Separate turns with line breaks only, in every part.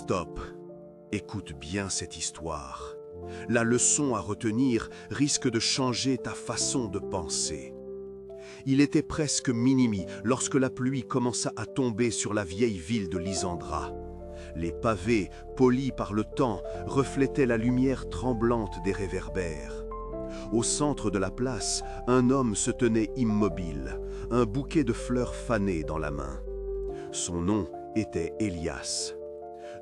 Stop. Écoute bien cette histoire. La leçon à retenir risque de changer ta façon de penser. Il était presque minuit lorsque la pluie commença à tomber sur la vieille ville de Lysandra. Les pavés, polis par le temps, reflétaient la lumière tremblante des réverbères. Au centre de la place, un homme se tenait immobile, un bouquet de fleurs fanées dans la main. Son nom était Elias.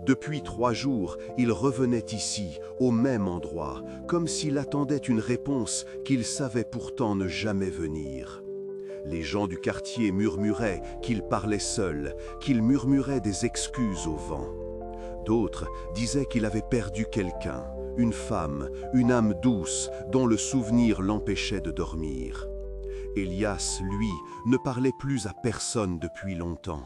Depuis 3 jours, il revenait ici, au même endroit, comme s'il attendait une réponse qu'il savait pourtant ne jamais venir. Les gens du quartier murmuraient qu'il parlait seul, qu'il murmurait des excuses au vent. D'autres disaient qu'il avait perdu quelqu'un, une femme, une âme douce dont le souvenir l'empêchait de dormir. Elias, lui, ne parlait plus à personne depuis longtemps.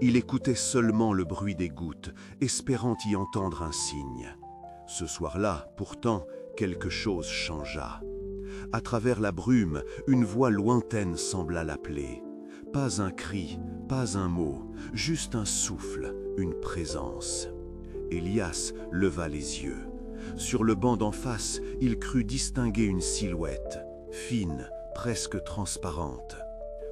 Il écoutait seulement le bruit des gouttes, espérant y entendre un signe. Ce soir-là, pourtant, quelque chose changea. À travers la brume, une voix lointaine sembla l'appeler. Pas un cri, pas un mot, juste un souffle, une présence. Elias leva les yeux. Sur le banc d'en face, il crut distinguer une silhouette, fine, presque transparente.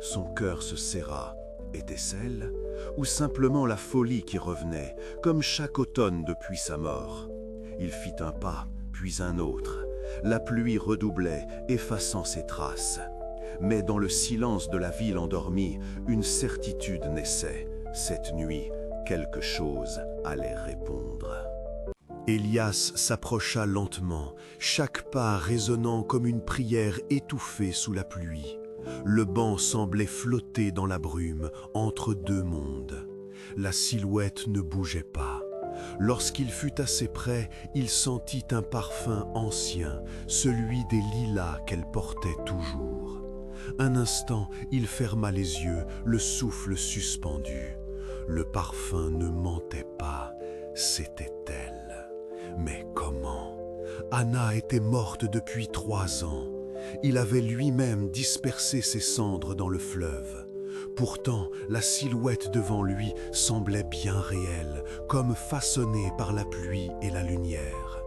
Son cœur se serra. Était-ce elle, ou simplement la folie qui revenait, comme chaque automne depuis sa mort? Il fit un pas, puis un autre. La pluie redoublait, effaçant ses traces. Mais dans le silence de la ville endormie, une certitude naissait. Cette nuit, quelque chose allait répondre. Elias s'approcha lentement, chaque pas résonnant comme une prière étouffée sous la pluie. Le banc semblait flotter dans la brume, entre 2 mondes. La silhouette ne bougeait pas. Lorsqu'il fut assez près, il sentit un parfum ancien, celui des lilas qu'elle portait toujours. Un instant, il ferma les yeux, le souffle suspendu. Le parfum ne mentait pas, c'était elle. Mais comment? Anna était morte depuis 3 ans. Il avait lui-même dispersé ses cendres dans le fleuve. Pourtant, la silhouette devant lui semblait bien réelle, comme façonnée par la pluie et la lumière.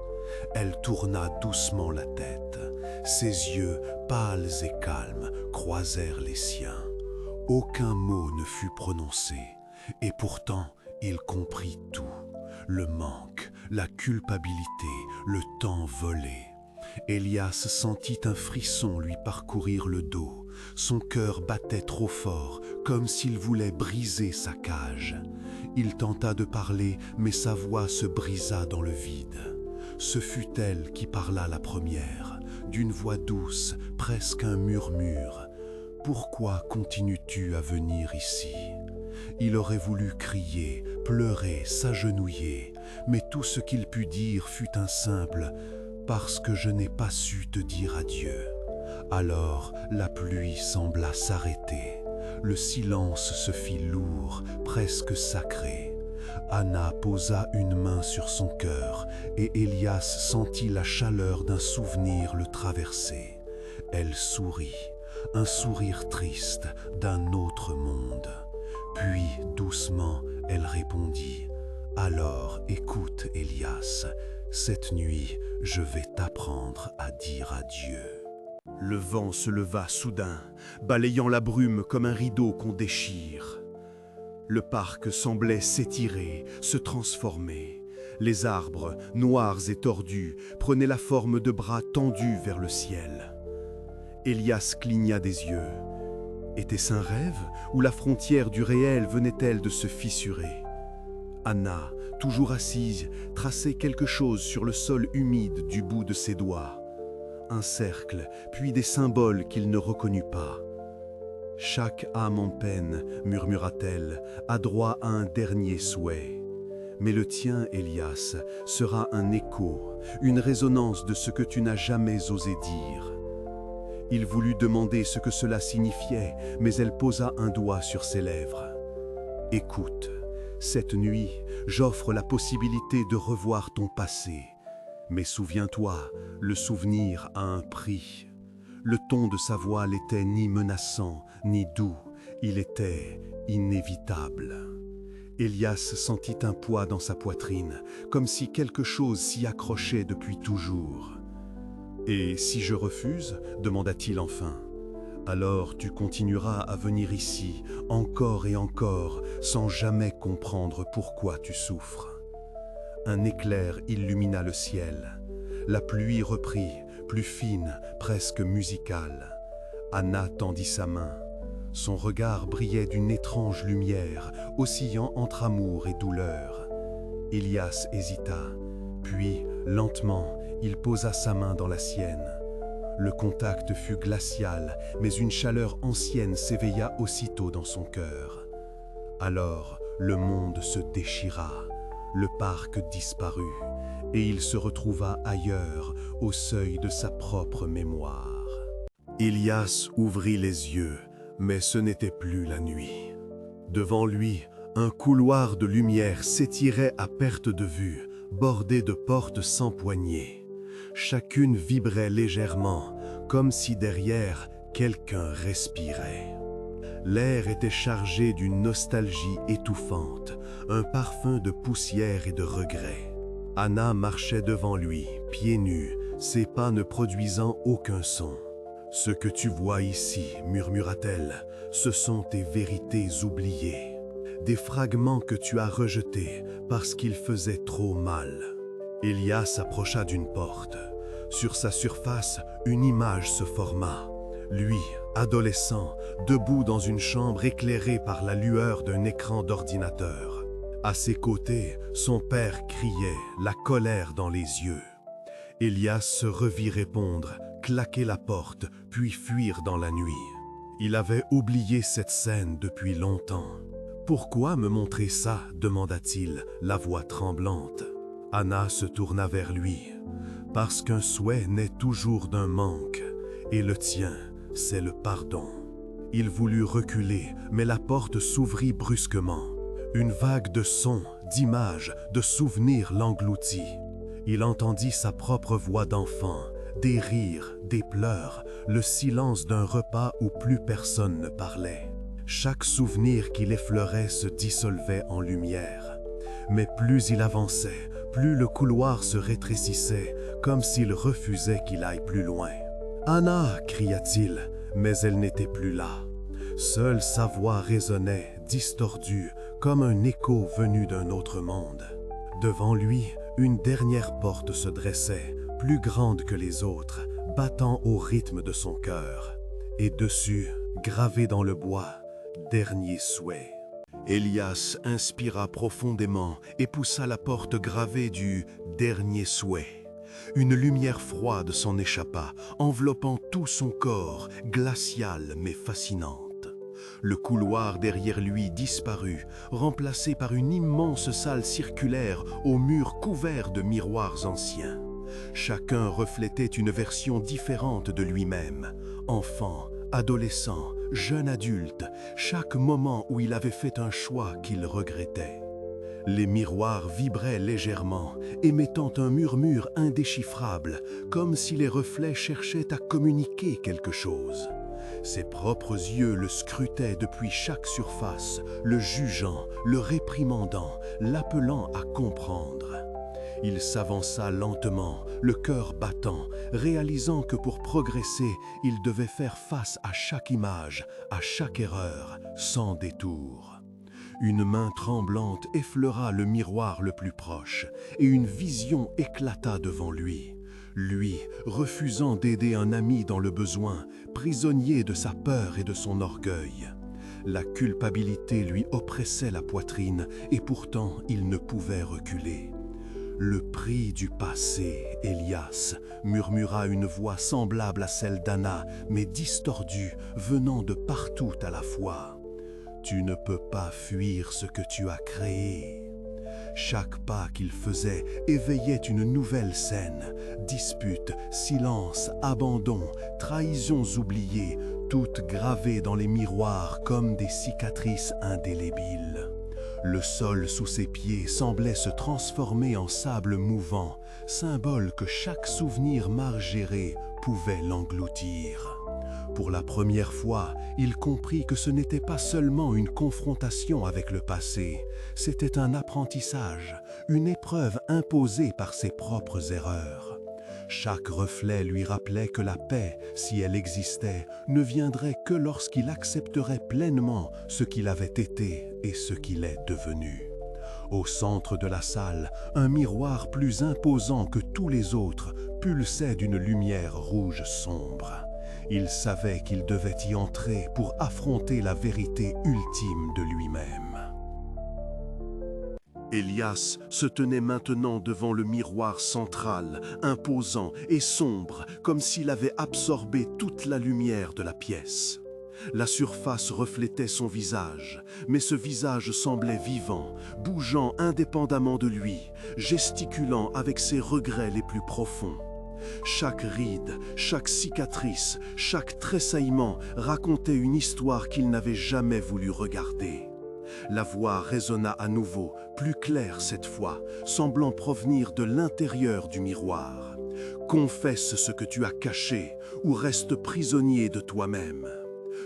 Elle tourna doucement la tête. Ses yeux, pâles et calmes, croisèrent les siens. Aucun mot ne fut prononcé, et pourtant il comprit tout. Le manque, la culpabilité, le temps volé. Elias sentit un frisson lui parcourir le dos. Son cœur battait trop fort, comme s'il voulait briser sa cage. Il tenta de parler, mais sa voix se brisa dans le vide. Ce fut elle qui parla la première, d'une voix douce, presque un murmure. « Pourquoi continues-tu à venir ici ?» Il aurait voulu crier, pleurer, s'agenouiller, mais tout ce qu'il put dire fut un simple « parce que je n'ai pas su te dire adieu ». Alors la pluie sembla s'arrêter. Le silence se fit lourd, presque sacré. Anna posa une main sur son cœur et Elias sentit la chaleur d'un souvenir le traverser. Elle sourit, un sourire triste d'un autre monde. Puis, doucement, elle répondit « Alors, écoute, Elias, cette nuit, je vais t'apprendre à dire adieu. » Le vent se leva soudain, balayant la brume comme un rideau qu'on déchire. Le parc semblait s'étirer, se transformer. Les arbres, noirs et tordus, prenaient la forme de bras tendus vers le ciel. Elias cligna des yeux. Était-ce un rêve ou la frontière du réel venait-elle de se fissurer? Anna, toujours assise, traçait quelque chose sur le sol humide du bout de ses doigts. Un cercle, puis des symboles qu'il ne reconnut pas. « Chaque âme en peine, murmura-t-elle, a droit à un dernier souhait. Mais le tien, Elias, sera un écho, une résonance de ce que tu n'as jamais osé dire. » Il voulut demander ce que cela signifiait, mais elle posa un doigt sur ses lèvres. « Écoute, cette nuit, j'offre la possibilité de revoir ton passé. Mais souviens-toi, le souvenir a un prix. » Le ton de sa voix n'était ni menaçant, ni doux, il était inévitable. Élias sentit un poids dans sa poitrine, comme si quelque chose s'y accrochait depuis toujours. « Et si je refuse ?» demanda-t-il enfin. « Alors tu continueras à venir ici, encore et encore, sans jamais comprendre pourquoi tu souffres. » Un éclair illumina le ciel. La pluie reprit, plus fine, presque musicale. Anna tendit sa main. Son regard brillait d'une étrange lumière, oscillant entre amour et douleur. Élias hésita, puis, lentement, il posa sa main dans la sienne. Le contact fut glacial, mais une chaleur ancienne s'éveilla aussitôt dans son cœur. Alors, le monde se déchira, le parc disparut, et il se retrouva ailleurs, au seuil de sa propre mémoire. Élias ouvrit les yeux, mais ce n'était plus la nuit. Devant lui, un couloir de lumière s'étirait à perte de vue, bordé de portes sans poignées. Chacune vibrait légèrement, comme si derrière, quelqu'un respirait. L'air était chargé d'une nostalgie étouffante, un parfum de poussière et de regret. Anna marchait devant lui, pieds nus, ses pas ne produisant aucun son. « Ce que tu vois ici, murmura-t-elle, ce sont tes vérités oubliées, des fragments que tu as rejetés parce qu'ils faisaient trop mal. » Élias approcha d'une porte. Sur sa surface, une image se forma. Lui, adolescent, debout dans une chambre éclairée par la lueur d'un écran d'ordinateur. À ses côtés, son père criait, la colère dans les yeux. Élias se revit répondre, claquer la porte, puis fuir dans la nuit. Il avait oublié cette scène depuis longtemps. « Pourquoi me montrer ça ?» demanda-t-il, la voix tremblante. Anna se tourna vers lui. « Parce qu'un souhait naît toujours d'un manque, et le tien, c'est le pardon. » Il voulut reculer, mais la porte s'ouvrit brusquement. Une vague de sons, d'images, de souvenirs l'engloutit. Il entendit sa propre voix d'enfant, des rires, des pleurs, le silence d'un repas où plus personne ne parlait. Chaque souvenir qu'il effleurait se dissolvait en lumière. Mais plus il avançait, plus le couloir se rétrécissait, comme s'il refusait qu'il aille plus loin. « Anna !» cria-t-il, mais elle n'était plus là. Seule sa voix résonnait, distordue, comme un écho venu d'un autre monde. Devant lui, une dernière porte se dressait, plus grande que les autres, battant au rythme de son cœur. Et dessus, gravé dans le bois, « Dernier souhait ». Élias inspira profondément et poussa la porte gravée du « Dernier souhait ». Une lumière froide s'en échappa, enveloppant tout son corps, glaciale mais fascinante. Le couloir derrière lui disparut, remplacé par une immense salle circulaire aux murs couverts de miroirs anciens. Chacun reflétait une version différente de lui-même, enfant, adolescent, jeune adulte, chaque moment où il avait fait un choix qu'il regrettait. Les miroirs vibraient légèrement, émettant un murmure indéchiffrable, comme si les reflets cherchaient à communiquer quelque chose. Ses propres yeux le scrutaient depuis chaque surface, le jugeant, le réprimandant, l'appelant à comprendre. Il s'avança lentement, le cœur battant, réalisant que pour progresser, il devait faire face à chaque image, à chaque erreur, sans détour. Une main tremblante effleura le miroir le plus proche, et une vision éclata devant lui. Lui, refusant d'aider un ami dans le besoin, prisonnier de sa peur et de son orgueil. La culpabilité lui oppressait la poitrine, et pourtant il ne pouvait reculer. « Le prix du passé, Élias » murmura une voix semblable à celle d'Anna, mais distordue, venant de partout à la fois. « Tu ne peux pas fuir ce que tu as créé. » Chaque pas qu'il faisait éveillait une nouvelle scène. Disputes, silences, abandons, trahisons oubliées, toutes gravées dans les miroirs comme des cicatrices indélébiles. Le sol sous ses pieds semblait se transformer en sable mouvant, symbole que chaque souvenir mal géré pouvait l'engloutir. Pour la première fois, il comprit que ce n'était pas seulement une confrontation avec le passé, c'était un apprentissage, une épreuve imposée par ses propres erreurs. Chaque reflet lui rappelait que la paix, si elle existait, ne viendrait que lorsqu'il accepterait pleinement ce qu'il avait été et ce qu'il est devenu. Au centre de la salle, un miroir plus imposant que tous les autres pulsait d'une lumière rouge sombre. Il savait qu'il devait y entrer pour affronter la vérité ultime de lui-même. Elias se tenait maintenant devant le miroir central, imposant et sombre, comme s'il avait absorbé toute la lumière de la pièce. La surface reflétait son visage, mais ce visage semblait vivant, bougeant indépendamment de lui, gesticulant avec ses regrets les plus profonds. Chaque ride, chaque cicatrice, chaque tressaillement racontait une histoire qu'il n'avait jamais voulu regarder. La voix résonna à nouveau, plus claire cette fois, semblant provenir de l'intérieur du miroir. « Confesse ce que tu as caché ou reste prisonnier de toi-même. »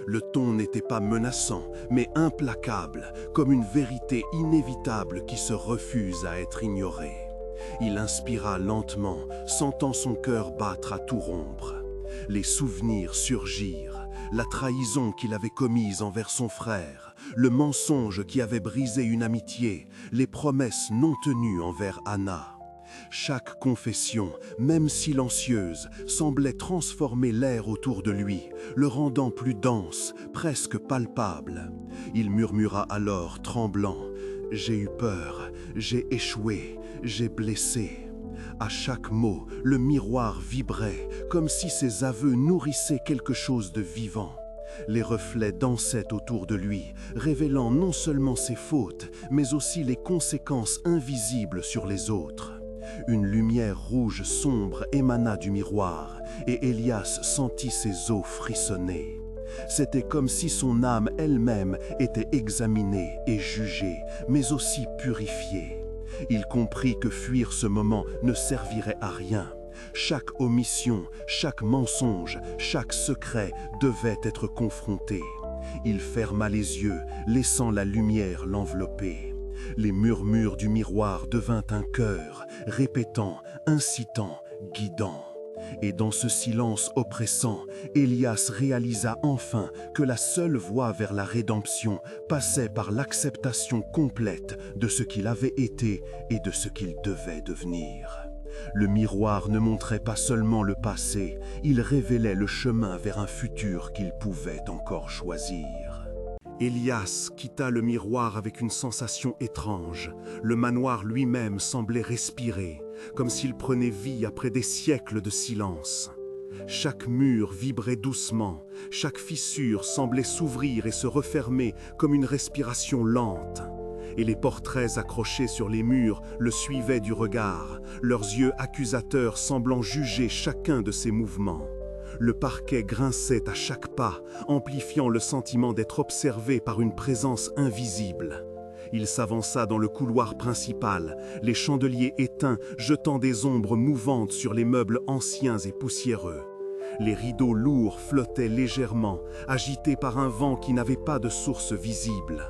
Le ton n'était pas menaçant, mais implacable, comme une vérité inévitable qui se refuse à être ignorée. Il inspira lentement, sentant son cœur battre à tout rompre. Les souvenirs surgirent, la trahison qu'il avait commise envers son frère, le mensonge qui avait brisé une amitié, les promesses non tenues envers Anna. Chaque confession, même silencieuse, semblait transformer l'air autour de lui, le rendant plus dense, presque palpable. Il murmura alors, tremblant, « J'ai eu peur, j'ai échoué, j'ai blessé. » À chaque mot, le miroir vibrait, comme si ses aveux nourrissaient quelque chose de vivant. Les reflets dansaient autour de lui, révélant non seulement ses fautes, mais aussi les conséquences invisibles sur les autres. Une lumière rouge sombre émana du miroir, et Elias sentit ses os frissonner. C'était comme si son âme elle-même était examinée et jugée, mais aussi purifiée. Il comprit que fuir ce moment ne servirait à rien. Chaque omission, chaque mensonge, chaque secret devait être confronté. Il ferma les yeux, laissant la lumière l'envelopper. Les murmures du miroir devinrent un chœur, répétant, incitant, guidant. Et dans ce silence oppressant, Elias réalisa enfin que la seule voie vers la rédemption passait par l'acceptation complète de ce qu'il avait été et de ce qu'il devait devenir. Le miroir ne montrait pas seulement le passé, il révélait le chemin vers un futur qu'il pouvait encore choisir. Elias quitta le miroir avec une sensation étrange. Le manoir lui-même semblait respirer, comme s'il prenait vie après des siècles de silence. Chaque mur vibrait doucement, chaque fissure semblait s'ouvrir et se refermer comme une respiration lente. Et les portraits accrochés sur les murs le suivaient du regard, leurs yeux accusateurs semblant juger chacun de ses mouvements. Le parquet grinçait à chaque pas, amplifiant le sentiment d'être observé par une présence invisible. Il s'avança dans le couloir principal, les chandeliers éteints jetant des ombres mouvantes sur les meubles anciens et poussiéreux. Les rideaux lourds flottaient légèrement, agités par un vent qui n'avait pas de source visible.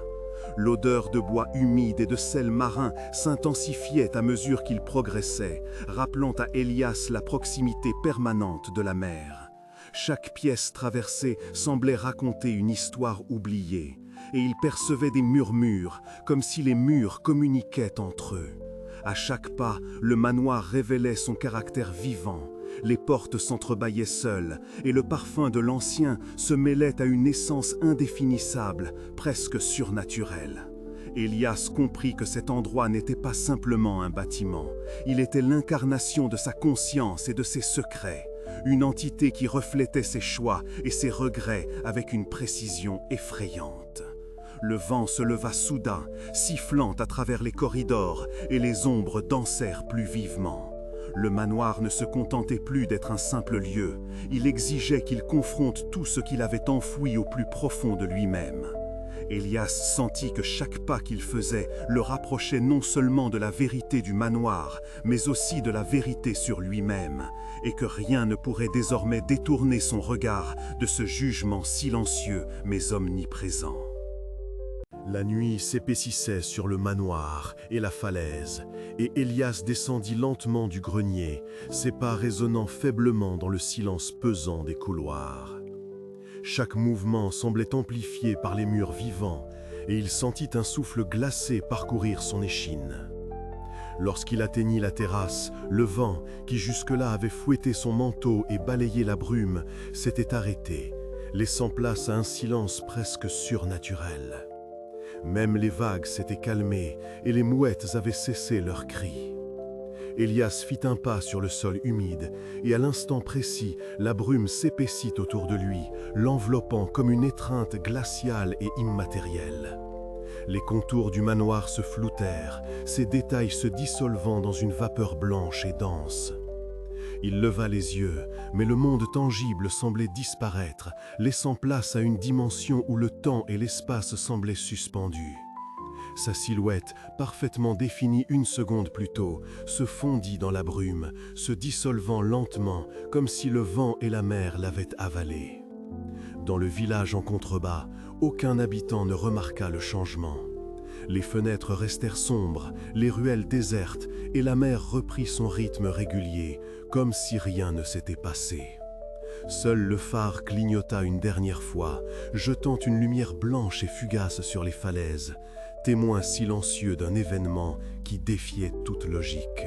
L'odeur de bois humide et de sel marin s'intensifiait à mesure qu'il progressait, rappelant à Elias la proximité permanente de la mer. Chaque pièce traversée semblait raconter une histoire oubliée, et il percevait des murmures, comme si les murs communiquaient entre eux. À chaque pas, le manoir révélait son caractère vivant. Les portes s'entrebâillaient seules, et le parfum de l'ancien se mêlait à une essence indéfinissable, presque surnaturelle. Elias comprit que cet endroit n'était pas simplement un bâtiment. Il était l'incarnation de sa conscience et de ses secrets, une entité qui reflétait ses choix et ses regrets avec une précision effrayante. Le vent se leva soudain, sifflant à travers les corridors, et les ombres dansèrent plus vivement. Le manoir ne se contentait plus d'être un simple lieu, il exigeait qu'il confronte tout ce qu'il avait enfoui au plus profond de lui-même.
Elias sentit que chaque pas qu'il faisait le rapprochait non seulement de la vérité du manoir, mais aussi de la vérité sur lui-même, et que rien ne pourrait désormais détourner son regard de ce jugement silencieux mais omniprésent.
La nuit s'épaississait sur le manoir et la falaise, et Elias descendit lentement du grenier, ses pas résonnant faiblement dans le silence pesant des couloirs. Chaque mouvement semblait amplifié par les murs vivants, et il sentit un souffle glacé parcourir son échine. Lorsqu'il atteignit la terrasse, le vent, qui jusque-là avait fouetté son manteau et balayé la brume, s'était arrêté, laissant place à un silence presque surnaturel. Même les vagues s'étaient calmées et les mouettes avaient cessé leurs cris. Elias fit un pas sur le sol humide, et à l'instant précis, la brume s'épaissit autour de lui, l'enveloppant comme une étreinte glaciale et immatérielle. Les contours du manoir se floutèrent, ses détails se dissolvant dans une vapeur blanche et dense. Il leva les yeux, mais le monde tangible semblait disparaître, laissant place à une dimension où le temps et l'espace semblaient suspendus. Sa silhouette, parfaitement définie une seconde plus tôt, se fondit dans la brume, se dissolvant lentement, comme si le vent et la mer l'avaient avalé. Dans le village en contrebas, aucun habitant ne remarqua le changement. Les fenêtres restèrent sombres, les ruelles désertes, et la mer reprit son rythme régulier, comme si rien ne s'était passé. Seul le phare clignota une dernière fois, jetant une lumière blanche et fugace sur les falaises, témoin silencieux d'un événement qui défiait toute logique.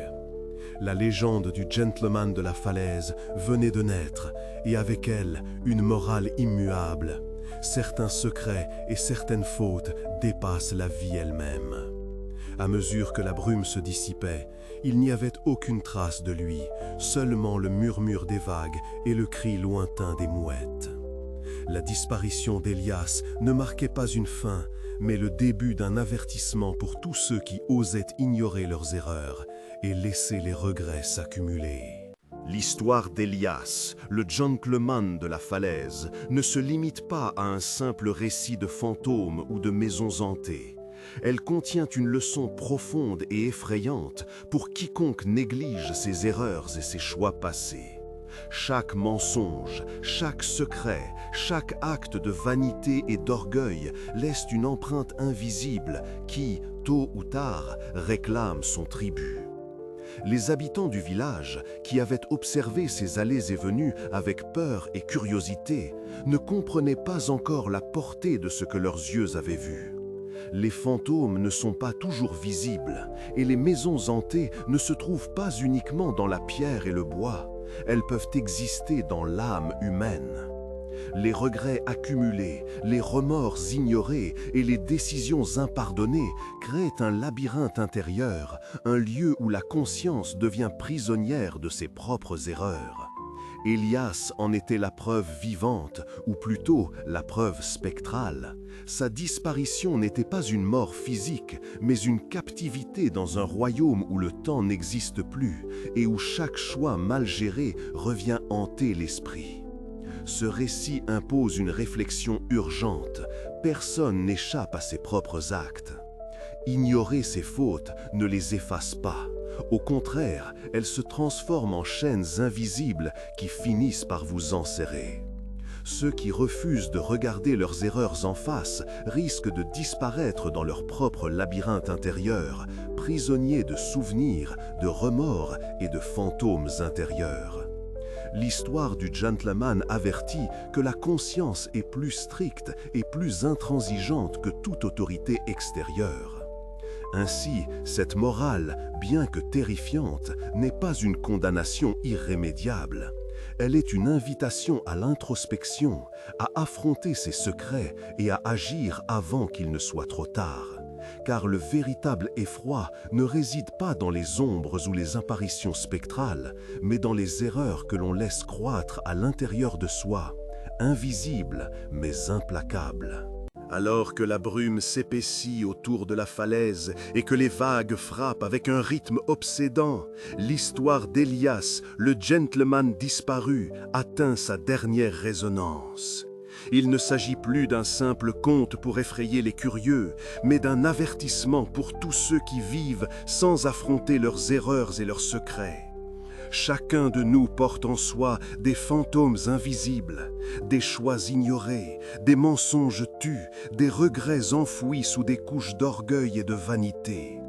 La légende du gentleman de la falaise venait de naître, et avec elle, une morale immuable. Certains secrets et certaines fautes dépassent la vie elle-même. À mesure que la brume se dissipait, il n'y avait aucune trace de lui, seulement le murmure des vagues et le cri lointain des mouettes. La disparition d'Elias ne marquait pas une fin, mais le début d'un avertissement pour tous ceux qui osaient ignorer leurs erreurs et laisser les regrets s'accumuler.
L'histoire d'Elias, le gentleman de la falaise, ne se limite pas à un simple récit de fantômes ou de maisons hantées. Elle contient une leçon profonde et effrayante pour quiconque néglige ses erreurs et ses choix passés. Chaque mensonge, chaque secret, chaque acte de vanité et d'orgueil laisse une empreinte invisible qui, tôt ou tard, réclame son tribut. Les habitants du village, qui avaient observé ces allées et venues avec peur et curiosité, ne comprenaient pas encore la portée de ce que leurs yeux avaient vu. Les fantômes ne sont pas toujours visibles, et les maisons hantées ne se trouvent pas uniquement dans la pierre et le bois, elles peuvent exister dans l'âme humaine. Les regrets accumulés, les remords ignorés et les décisions impardonnées créent un labyrinthe intérieur, un lieu où la conscience devient prisonnière de ses propres erreurs. Elias en était la preuve vivante, ou plutôt la preuve spectrale. Sa disparition n'était pas une mort physique, mais une captivité dans un royaume où le temps n'existe plus et où chaque choix mal géré revient hanter l'esprit. Ce récit impose une réflexion urgente. Personne n'échappe à ses propres actes. Ignorer ses fautes ne les efface pas. Au contraire, elles se transforment en chaînes invisibles qui finissent par vous enserrer. Ceux qui refusent de regarder leurs erreurs en face risquent de disparaître dans leur propre labyrinthe intérieur, prisonniers de souvenirs, de remords et de fantômes intérieurs. L'histoire du gentleman avertit que la conscience est plus stricte et plus intransigeante que toute autorité extérieure. Ainsi, cette morale, bien que terrifiante, n'est pas une condamnation irrémédiable. Elle est une invitation à l'introspection, à affronter ses secrets et à agir avant qu'il ne soit trop tard. Car le véritable effroi ne réside pas dans les ombres ou les apparitions spectrales, mais dans les erreurs que l'on laisse croître à l'intérieur de soi, invisibles mais implacables. Alors que la brume s'épaissit autour de la falaise et que les vagues frappent avec un rythme obsédant, l'histoire d'Elias, le gentleman disparu, atteint sa dernière résonance.
Il ne s'agit plus d'un simple conte pour effrayer les curieux, mais d'un avertissement pour tous ceux qui vivent sans affronter leurs erreurs et leurs secrets. Chacun de nous porte en soi des fantômes invisibles, des choix ignorés, des mensonges tus, des regrets enfouis sous des couches d'orgueil et de vanité.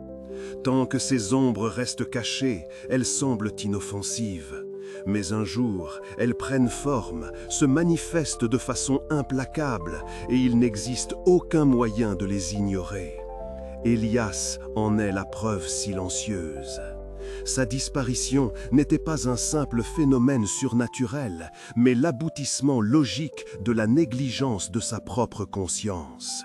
Tant que ces ombres restent cachées, elles semblent inoffensives. Mais un jour, elles prennent forme, se manifestent de façon implacable, et il n'existe aucun moyen de les ignorer. Elias en est la preuve silencieuse. Sa disparition n'était pas un simple phénomène surnaturel, mais l'aboutissement logique de la négligence de sa propre conscience.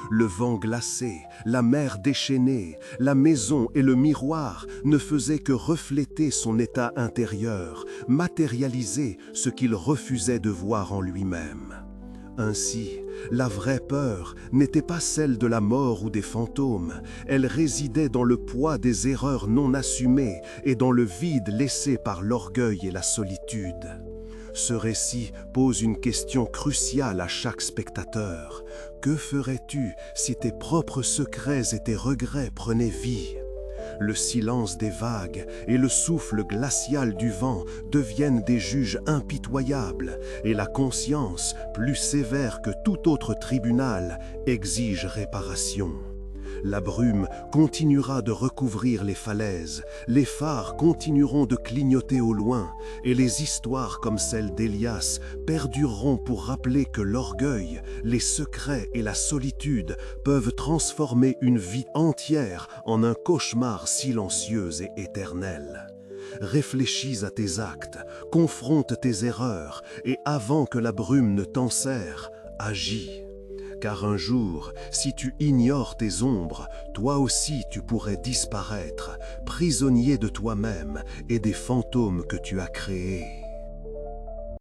Le vent glacé, la mer déchaînée, la maison et le miroir ne faisaient que refléter son état intérieur, matérialiser ce qu'il refusait de voir en lui-même. Ainsi, la vraie peur n'était pas celle de la mort ou des fantômes, elle résidait dans le poids des erreurs non assumées et dans le vide laissé par l'orgueil et la solitude. Ce récit pose une question cruciale à chaque spectateur. Que ferais-tu si tes propres secrets et tes regrets prenaient vie ? Le silence des vagues et le souffle glacial du vent deviennent des juges impitoyables, et la conscience, plus sévère que tout autre tribunal, exige réparation. La brume continuera de recouvrir les falaises, les phares continueront de clignoter au loin, et les histoires comme celle d'Elias perdureront pour rappeler que l'orgueil, les secrets et la solitude peuvent transformer une vie entière en un cauchemar silencieux et éternel. Réfléchis à tes actes, confronte tes erreurs, et avant que la brume ne t'enserre, agis. Car un jour, si tu ignores tes ombres, toi aussi tu pourrais disparaître, prisonnier de toi-même et des fantômes que tu as créés.